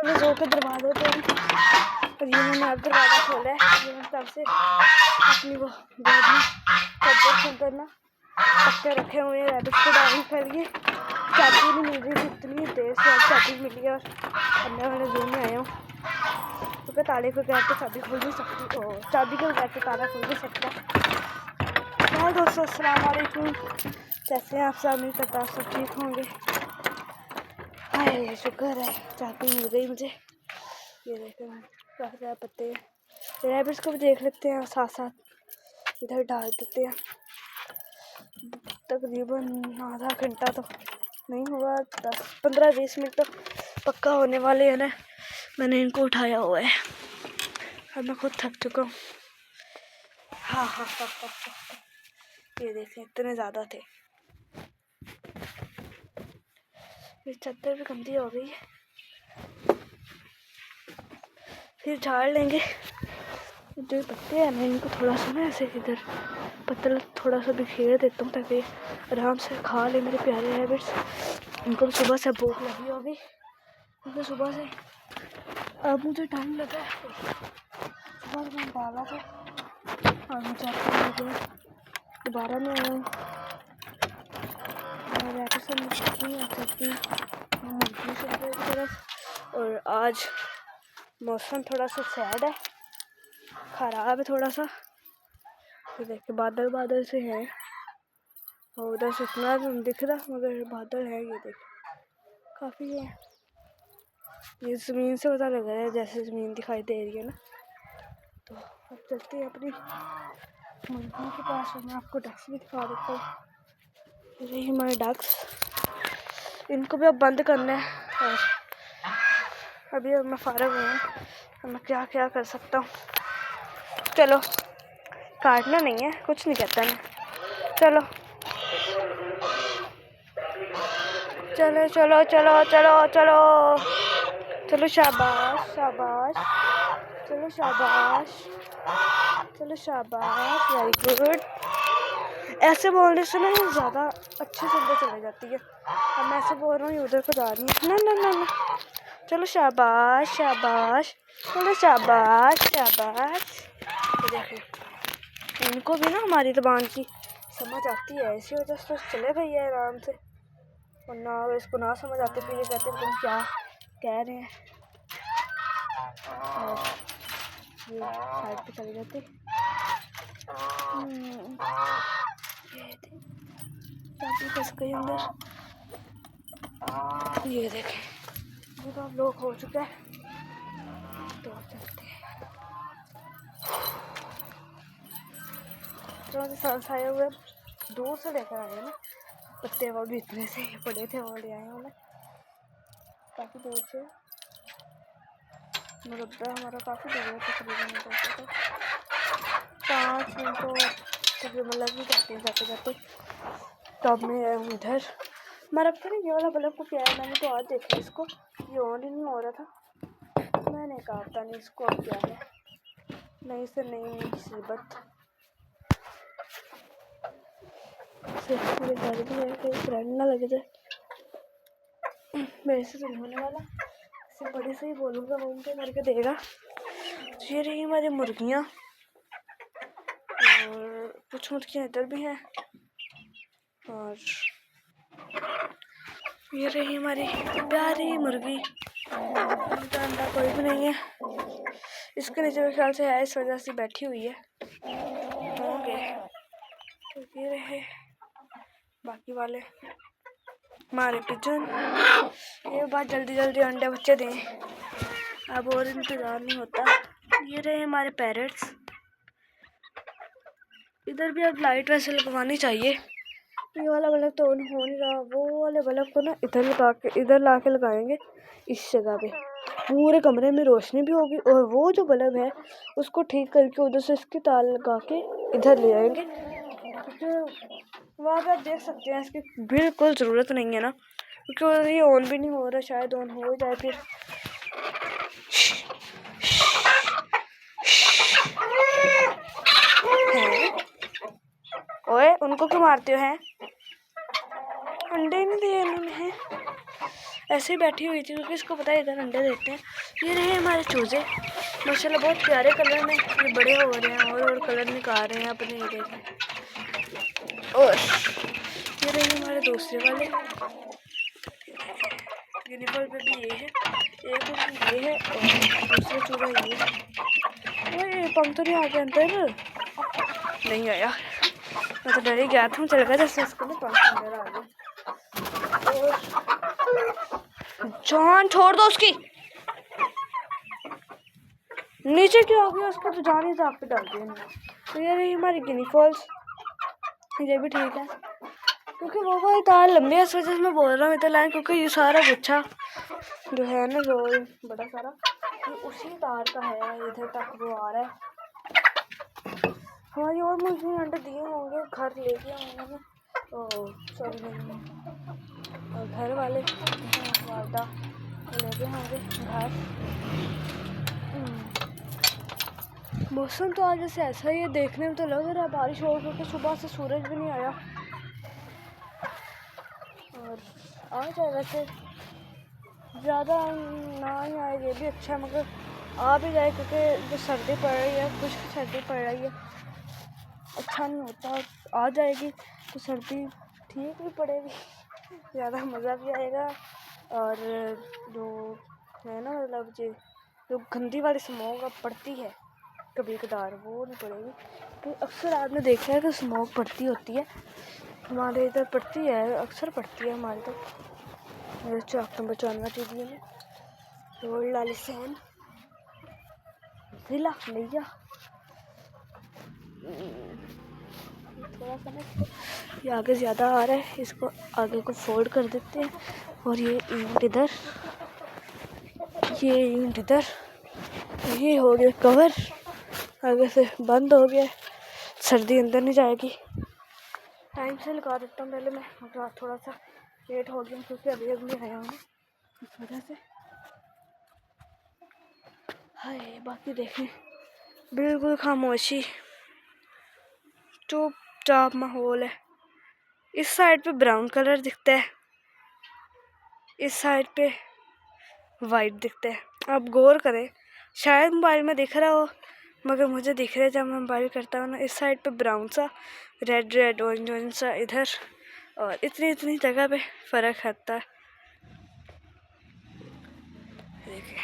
मैंने जो के दरवाजे पे और ये मैंने अब दरवाज़ा खोला है। ये मैंने तब से अपनी वो बेड में चद्दर चद्दर ना पत्ते रखे हुए हैं रैबिट्स को डालने के लिए। चाबी नहीं मिल रही थी, इतनी देर से अब चाबी मिली है और अब मैं रूम में आया हूँ क्योंकि ताले के बगैर तो चाबी खोल नहीं सकती, चाबी के बगैर तो ताला खोल नहीं सकता। हाँ दोस्तों, अस्सलाम वालेकुम। कैसे हैं आप सब? उम्मीद करता आप सब ठीक होंगे। हाय शुक्र है चाबी मिल गई मुझे। ये देखें काफ़ी ज़्यादा पत्ते हैं। रैबिट्स को भी देख लेते हैं और साथ साथ इधर डाल देते हैं। तकरीबन आधा घंटा तो नहीं हुआ, 10-15-20 मिनट तो पक्का होने वाले हैं ना। मैंने इनको उठाया हुआ है और मैं खुद थक चुका हूँ। हाँ। ये देखें इतने ज़्यादा थे। ये चादर भी गंदी हो गई है, फिर झाड़ लेंगे। जो पत्ते हैं मैं इनको थोड़ा सा ना ऐसे इधर पत्तल थोड़ा सा बिखेर देता हूँ ताकि आराम से खा ले मेरे प्यारे रैबिट्स। इनको सुबह से भूख लगी होगी क्योंकि सुबह से अब मुझे टाइम लगा है। सुबह से मैं डाला था और मुझे दोबारा में आया हूँ। रैबिट्स से मुर्गी आ सकती मुर्गी से की तरफ। और आज मौसम थोड़ा सा सैड है, ख़राब है थोड़ा सा। ये देखिए बादल से है और उधर से इतना दिख रहा मगर बादल है। ये देखिए काफ़ी है। ये ज़मीन से पता लग रहा है जैसे ज़मीन दिखाई दे रही है ना। तो अब चलते हैं अपनी मुर्गियों के पास और मैं आपको डक्स भी दिखा देता हूँ। यही हमारे डक्स, इनको भी अब बंद करना है और अभी मैं फारग हूँ। मैं क्या क्या कर सकता हूँ। चलो, काटना नहीं है, कुछ नहीं कहता मैं। चलो चलो चलो चलो चलो चलो चलो, शाबाश शाबाश, चलो शाबाश, चलो शाबाश, वेरी गुड। ऐसे बोलने से ना ये ज़्यादा अच्छे से अंदर चले जाती है। अब मैं ऐसे बोल रहा हूँ उधर को जा रही हूँ। ना। चलो शाबाश शाबाश, चलो शाबाश शाबाश। तो देखिए इनको भी ना हमारी ज़बान की समझ आती है, इसी वजह से चले भैया आराम से। और ना इसको ना समझ आती फिर ये कहते हैं तुम क्या कह रहे हैं। और ये साइड पे चली जाती। चाबी फंस गई अंदर। ये देखें ये तो अब लोग हो चुका है। तो चलते हैं। तो सांस आए हुए दूर से लेकर आए ना पत्ते, वो भी इतने से पड़े थे वो ले आए हैं काफ़ी दूर से। मुरब्बा हमारा काफ़ी दूर है, तकरीबन 5 मिनट तो तकरीबन लग ही जाते हैं जाते जाते। तो अब मैं उधर हमारा पता नहीं ये वाला बल्ब को क्या है। मैंने तो आज देखा इसको, ये ऑन ही नहीं हो रहा था। मैंने कहा पता नहीं इसको अब क्या है, नई से नई मुसीबत। मेरे घर भी है, कहीं करंट ना लगे जाए। मेरे से तो नहीं होने वाला, इसे बड़े से ही बोलूँगा वो उनके करके देगा। ये रही हमारी मुर्गियाँ और कुछ मुर्गियाँ इधर भी हैं और ये रही हमारी प्यारी मुर्गी। अंडा कोई भी नहीं है इसके नीचे, मेरे ख्याल से है, इस वजह से बैठी हुई है होंगे। तो ये रहे बाकी वाले हमारे पिजन। ये बात जल्दी अंडे बच्चे दें, अब और इंतज़ार नहीं होता। ये रहे हमारे पैरट्स। इधर भी अब लाइट वैसे लगवानी चाहिए। ये वाला बल्ब तो ऑन हो नहीं रहा, वो वाले बल्ब को ना इधर ला के लगाएंगे इस जगह पे, पूरे कमरे में रोशनी भी होगी। और वो जो बल्ब है उसको ठीक करके उधर से इसकी तार लगा के इधर ले आएंगे क्योंकि वहाँ पे आप देख सकते हैं इसकी बिल्कुल ज़रूरत नहीं है ना, क्योंकि ये ऑन भी नहीं हो रहा। शायद ऑन हो जाए फिर। ओए उनको क्यों मारते हो हैं? अंडे नहीं दिए इन्होंने हैं। ऐसे ही बैठी हुई थी क्योंकि इसको पता है इधर अंडे देते हैं। ये रहे हमारे चूजे, माशाल्लाह बहुत प्यारे कलर में ये बड़े हो रहे हैं और कलर निकाल रहे हैं अपने, ये देखें। और ये रहे हमारे दूसरे वाले गिनीफॉल पे भी ये है, एक ये है और दूसरा चूजा ये है। अरे पंख तो नहीं आ गया अंदर, नहीं आया, मैं तो डर ही गया था, चल गया जैसे इसको ना पंख अंदर आ गया। जान छोड़ दो उसकी, नीचे क्यों हो गया उसको, तो जान ही दाग पे डाल दिया। तो ये रही हमारी गिनी फॉल्स, ये भी ठीक है क्योंकि वो वाली तार लंबी है, इस वजह से मैं बोल रहा हूँ इधर लाइन, क्योंकि ये सारा गुच्छा जो है ना जो बड़ा सारा ये उसी तार का है, इधर तक वो आ रहा है। हमारी और मुर्गी अंडे दिए होंगे, घर ले गया होंगे तो सॉरी नहीं, और घर वाले वादा ले गए होंगे घर। मौसम तो आज जैसे ऐसा ही है, देखने में तो लग रहा है बारिश हो, क्योंकि सुबह से सूरज भी नहीं आया। और आ जाए वैसे ज़्यादा ना ही आए ये भी अच्छा है, मगर आ भी जाए क्योंकि जो सर्दी पड़ रही है, कुछ सर्दी पड़ रही है, अच्छा नहीं होता। आ जाएगी तो सर्दी ठीक भी पड़ेगी, ज़्यादा मज़ा भी आएगा। और जो है ना मतलब जो गंदी वाली स्मोक पड़ती है कभी कदार, वो नहीं पड़ेगी। तो अक्सर आपने देखा है कि स्मोक पड़ती होती है, हमारे इधर पड़ती है, अक्सर पड़ती है हमारे तो। मेरे चौक नंबर 94 टीवी में रोड लाली सैन जिला लिया। थोड़ा सा ना ये आगे ज़्यादा आ रहा है, इसको आगे को फोल्ड कर देते हैं। और ये ईंट इधर, ये ईंट इधर, ये हो गया कवर, आगे से बंद हो गया, सर्दी अंदर नहीं जाएगी। टाइम से लगा देता हूँ पहले मैं, मगर थोड़ा सा लेट हो गया क्योंकि अभी अभी आया हूँ इस वजह से। हाय बाकी देखें बिल्कुल खामोशी, चुपचाप माहौल है। इस साइड पे ब्राउन कलर दिखता है, इस साइड पे वाइट दिखता है। आप गौर करें, शायद मोबाइल में दिख रहा हो मगर मुझे दिख रहा है जब मैं मोबाइल करता हूँ ना, इस साइड पे ब्राउन सा, रेड रेड ऑरेंज ऑरेंज सा इधर, और इतनी जगह पे फ़र्क आता है। देखिए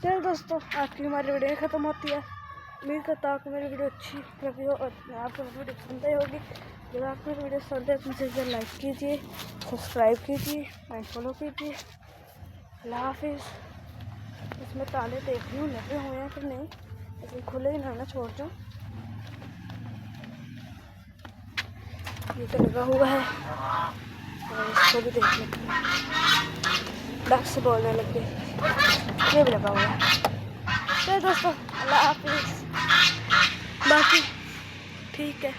चलो दोस्तों, आज की हमारी वीडियो ख़त्म होती है। उम्मीद करता हूँ कि मेरी वीडियो अच्छी लगी हो और आपको मेरी वीडियो पसंद आई होगी। अगर आपको मेरी वीडियो पसंद है तो मुझे लाइक कीजिए, सब्सक्राइब कीजिए एंड फॉलो कीजिए। अल्लाह हाफिज़। इसमें ताले देख रही हूँ लगे हुए हैं कि नहीं, लेकिन खुले ही ना छोड़ जाऊँ। ये तो लगा हुआ है और इसको भी देख लेते हैं, डक से बोलने लग गए, ये भी लगा हुआ है। तो दोस्तों अल्लाह हाफिज़, बाकी ठीक है।